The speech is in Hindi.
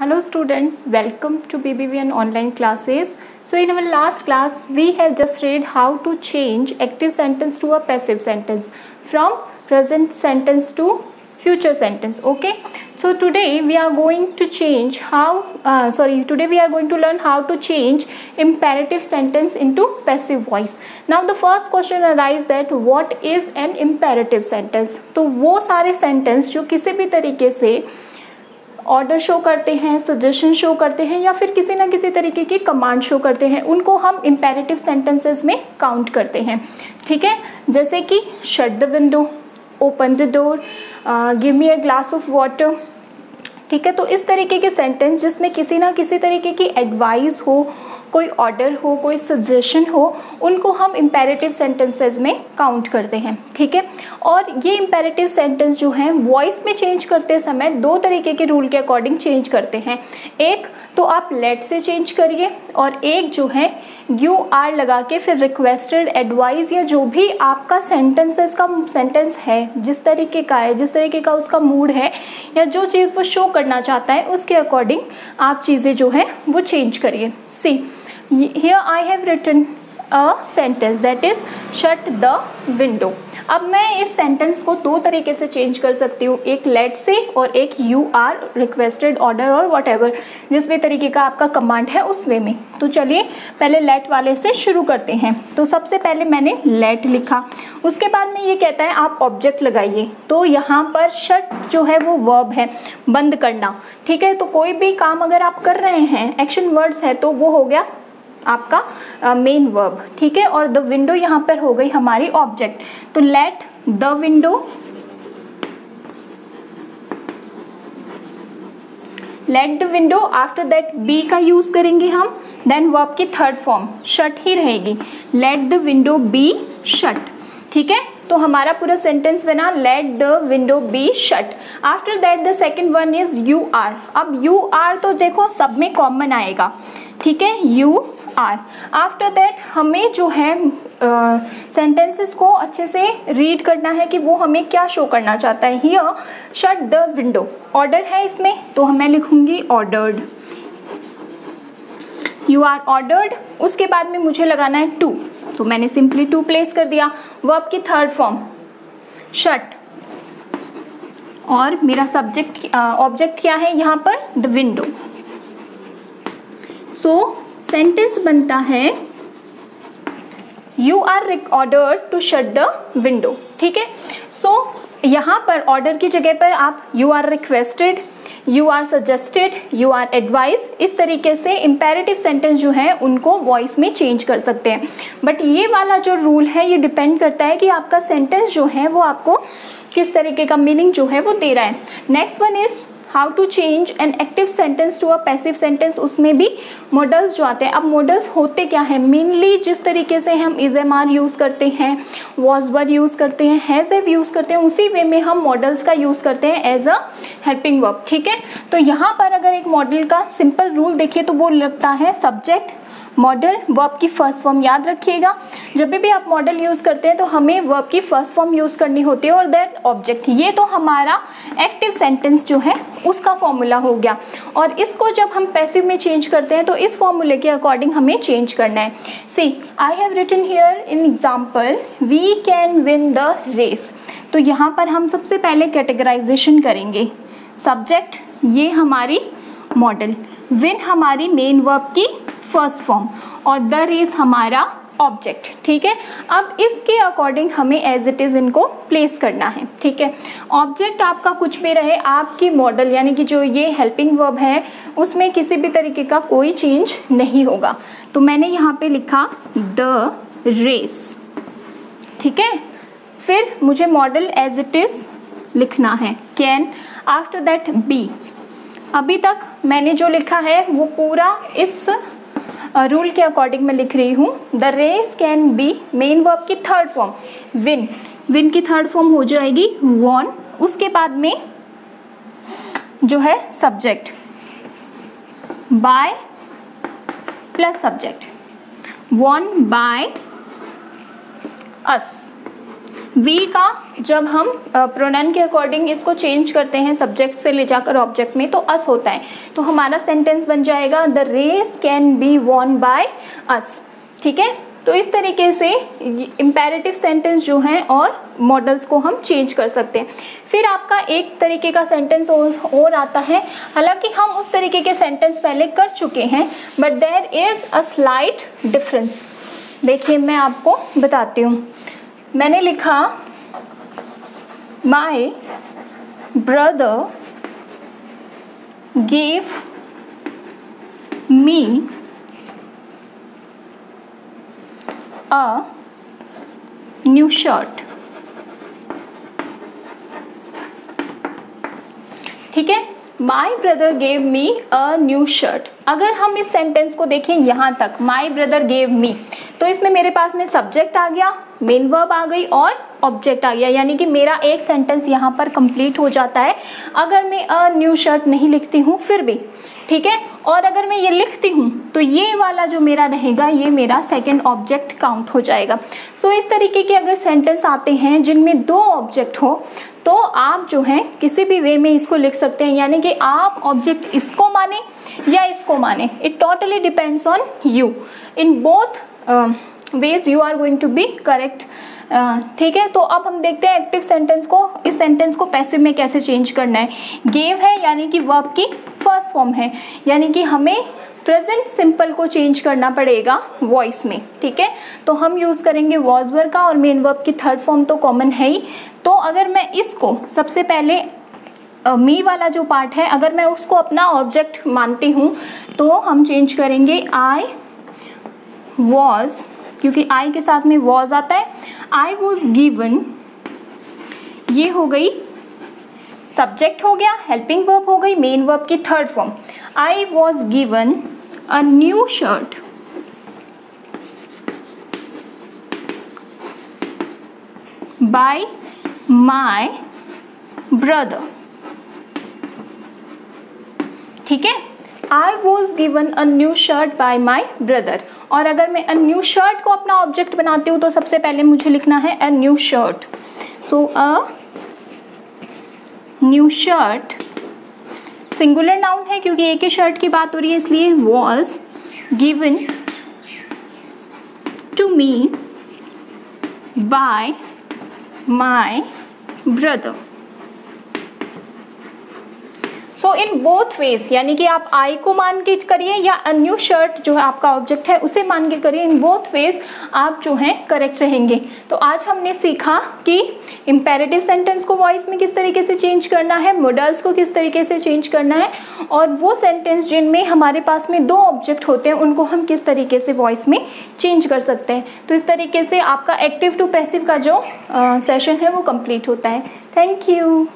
Hello students, welcome to BBVN online classes. So in our last class we have just read how to change active sentence to a passive sentence from present sentence to future sentence. Okay, so today we are going to change today we are going to learn how to change imperative sentence into passive voice. Now the first question arises that what is an imperative sentence? तो वो सारे sentence जो किसी भी तरीके से ऑर्डर शो करते हैं, सजेशन शो करते हैं या फिर किसी ना किसी तरीके की कमांड शो करते हैं, उनको हम इम्पेरेटिव सेंटेंसेस में काउंट करते हैं. ठीक है, जैसे कि shut the window, open the door, give me a glass of water. ठीक है, तो इस तरीके के सेंटेंस जिसमें किसी ना किसी तरीके की एडवाइस हो, कोई ऑर्डर हो, कोई सजेशन हो, उनको हम इम्पेरेटिव सेंटेंसेस में काउंट करते हैं. ठीक है, और ये इम्पेरेटिव सेंटेंस जो हैं वॉइस में चेंज करते समय दो तरीके के रूल के अकॉर्डिंग चेंज करते हैं. एक तो आप लेट से चेंज करिए और एक जो है यू आर लगा के फिर रिक्वेस्टेड, एडवाइस या जो भी आपका सेंटेंस है, जिस तरीके का है, जिस तरीके का उसका मूड है या जो चीज़ वो शो करना चाहता है उसके अकॉर्डिंग आप चीज़ें जो है वो चेंज करिए. सी here I have written a sentence that is shut the window. अब मैं इस सेंटेंस को दो तरीके से चेंज कर सकती हूँ, एक लेट से और एक यू आर, रिक्वेस्टेड, ऑर्डर और वट एवर, जिस भी तरीके का आपका कमांड है उस वे में. तो चलिए पहले लेट वाले से शुरू करते हैं. तो सबसे पहले मैंने लेट लिखा, उसके बाद में ये कहता है आप ऑब्जेक्ट लगाइए. तो यहाँ पर शट जो है वो वर्ब है, बंद करना. ठीक है, तो कोई भी काम अगर आप कर रहे हैं, एक्शन वर्ड्स है, तो वो हो गया आपका मेन वर्ब. ठीक है, और द विंडो यहाँ पर हो गई हमारी ऑब्जेक्ट. तो let the window, let the window, after that be का यूज करेंगे हम. देन वर्ब की थर्ड फॉर्म शट ही रहेगी, let the window be shut. ठीक है, तो हमारा पूरा सेंटेंस बना let the window be shut. After that the second one is you are. अब यू आर तो देखो सब में कॉमन आएगा. ठीक है, यू आर. आफ्टर दैट हमें जो है सेंटेंसेस को अच्छे से रीड करना है कि वो हमें क्या शो करना चाहता है. Here shut the window, order है इसमें, तो मैं लिखूंगी ऑर्डर्ड. You are ordered. उसके बाद में मुझे लगाना है टू, तो मैंने सिंपली टू प्लेस कर दिया. वर्ब की थर्ड फॉर्म शट, और मेरा सब्जेक्ट ऑब्जेक्ट क्या है यहाँ पर, द विंडो. सो सेंटेंस बनता है you are ordered to shut the window. ठीक है, सो यहाँ पर ऑर्डर की जगह पर आप you are requested, you are suggested, you are advice, इस तरीके से इम्पेरेटिव सेंटेंस जो है उनको वॉइस में चेंज कर सकते हैं. बट ये वाला जो रूल है ये डिपेंड करता है कि आपका सेंटेंस जो है वो आपको किस तरीके का मीनिंग जो है वो दे रहा है. Next one is how to change an active sentence to a passive sentence. उसमें भी मॉडल्स जो आते हैं. अब मॉडल्स होते क्या है, मेनली जिस तरीके से हम इज एम आर यूज़ करते हैं, वॉज वर यूज़ करते हैं, हैज़ हैव यूज़ करते हैं, उसी वे में हम मॉडल्स का यूज़ करते हैं एज अ हेल्पिंग वर्ब. ठीक है, तो यहाँ पर अगर एक मॉडल का सिंपल रूल देखिए तो वो लगता है सब्जेक्ट, मॉडल, वर्ब की फर्स्ट फॉर्म. याद रखिएगा जब भी आप मॉडल यूज़ करते हैं तो हमें वर्ब की फर्स्ट फॉर्म यूज़ करनी होती है और दैट ऑब्जेक्ट. ये तो हमारा एक्टिव सेंटेंस जो है उसका फॉर्मूला हो गया. और इसको जब हम पैसिव में चेंज करते हैं तो इस फॉर्मूले के अकॉर्डिंग हमें चेंज करना है. See I have written here in example we can win the race. तो यहाँ पर हम सबसे पहले कैटेगराइजेशन करेंगे. सब्जेक्ट ये हमारी मॉडल, विन हमारी मेन वर्ब की फर्स्ट फॉर्म और द रेस हमारा ऑब्जेक्ट. ठीक है, अब इसके अकॉर्डिंग हमें एज इट इज़ इनको प्लेस करना है. ठीक है, ऑब्जेक्ट आपका कुछ भी रहे, आपकी मॉडल यानी कि जो ये हेल्पिंग वर्ब है उसमें किसी भी तरीके का कोई चेंज नहीं होगा. तो मैंने यहाँ पे लिखा द रेस. ठीक है, फिर मुझे मॉडल एज इट इज़ लिखना है कैन. After that B. अभी तक मैंने जो लिखा है वो पूरा इस रूल के अकॉर्डिंग मैं लिख रही हूँ. The race can be, main verb की थर्ड फॉर्म विन, विन की थर्ड फॉर्म हो जाएगी वॉन. उसके बाद में जो है subject by plus subject, won by us. We का जब हम प्रोनाउन के अकॉर्डिंग इसको चेंज करते हैं सब्जेक्ट से ले जाकर ऑब्जेक्ट में तो अस होता है, तो हमारा सेंटेंस बन जाएगा the race can be won by us. ठीक है, तो इस तरीके से इम्पेरेटिव सेंटेंस जो हैं और मॉडल्स को हम चेंज कर सकते हैं। फिर आपका एक तरीके का सेंटेंस और आता है, हालांकि हम उस तरीके के सेंटेंस पहले कर चुके हैं but there is a slight difference. देखिए मैं आपको बताती हूँ। मैंने लिखा my brother give me a new shirt. ठीक है, my brother gave me a new shirt. अगर हम इस सेंटेंस को देखें यहाँ तक, माई ब्रदर गेव मी, तो इसमें मेरे पास में सब्जेक्ट आ गया, मेन वर्ब आ गई और ऑब्जेक्ट आ गया, यानी कि मेरा एक सेंटेंस यहाँ पर कंप्लीट हो जाता है अगर मैं अ न्यू शर्ट नहीं लिखती हूँ फिर भी। ठीक है, और अगर मैं ये लिखती हूँ तो ये वाला जो मेरा रहेगा ये मेरा सेकंड ऑब्जेक्ट काउंट हो जाएगा। सो इस तरीके के अगर सेंटेंस आते हैं जिनमें दो ऑब्जेक्ट हो तो आप जो है किसी भी वे में इसको लिख सकते हैं, यानी कि आप ऑब्जेक्ट इसको माने या इसको माने, it totally depends on you. In both ways you are going to be correct. ठीक है, तो अब हम देखते हैं एक्टिव सेंटेंस को, इस सेंटेंस को पैसिव में कैसे चेंज करना है। गेव है यानी कि वर्ब की फर्स्ट फॉर्म है, यानी कि हमें प्रेजेंट सिंपल को चेंज करना पड़ेगा वॉइस में। ठीक है, तो हम यूज़ करेंगे वॉज वर्ब का और मेन वर्ब की थर्ड फॉर्म तो कॉमन है ही। तो अगर मैं इसको सबसे पहले मी वाला जो पार्ट है अगर मैं उसको अपना ऑब्जेक्ट मानती हूँ तो हम चेंज करेंगे आई वॉज, क्योंकि आई के साथ में वॉज आता है। आई वॉज गिवन, ये हो गई सब्जेक्ट हो गया, हेल्पिंग वर्ब हो गई, मेन वर्ब की third form. I was given a new shirt by my brother. ठीक है, I was given a new shirt by my brother. और अगर मैं अ न्यू शर्ट को अपना ऑब्जेक्ट बनाती हूँ तो सबसे पहले मुझे लिखना है अ न्यू शर्ट। सो अ न्यू शर्ट सिंगुलर नाउन है क्योंकि एक ही शर्ट की बात हो रही है, इसलिए was given to me by my brother. So in both ways, यानी कि आप आई को मान के करिए या अ न्यू शर्ट जो है आपका ऑब्जेक्ट है उसे मान के करिए, इन बोथ वेज आप जो हैं करेक्ट रहेंगे। तो आज हमने सीखा कि इम्पेरेटिव सेंटेंस को वॉइस में किस तरीके से चेंज करना है, मॉडल्स को किस तरीके से चेंज करना है, और वो सेंटेंस जिनमें हमारे पास में दो ऑब्जेक्ट होते हैं उनको हम किस तरीके से वॉइस में चेंज कर सकते हैं। तो इस तरीके से आपका एक्टिव टू पैसिव का जो सेशन है वो कंप्लीट होता है। Thank you.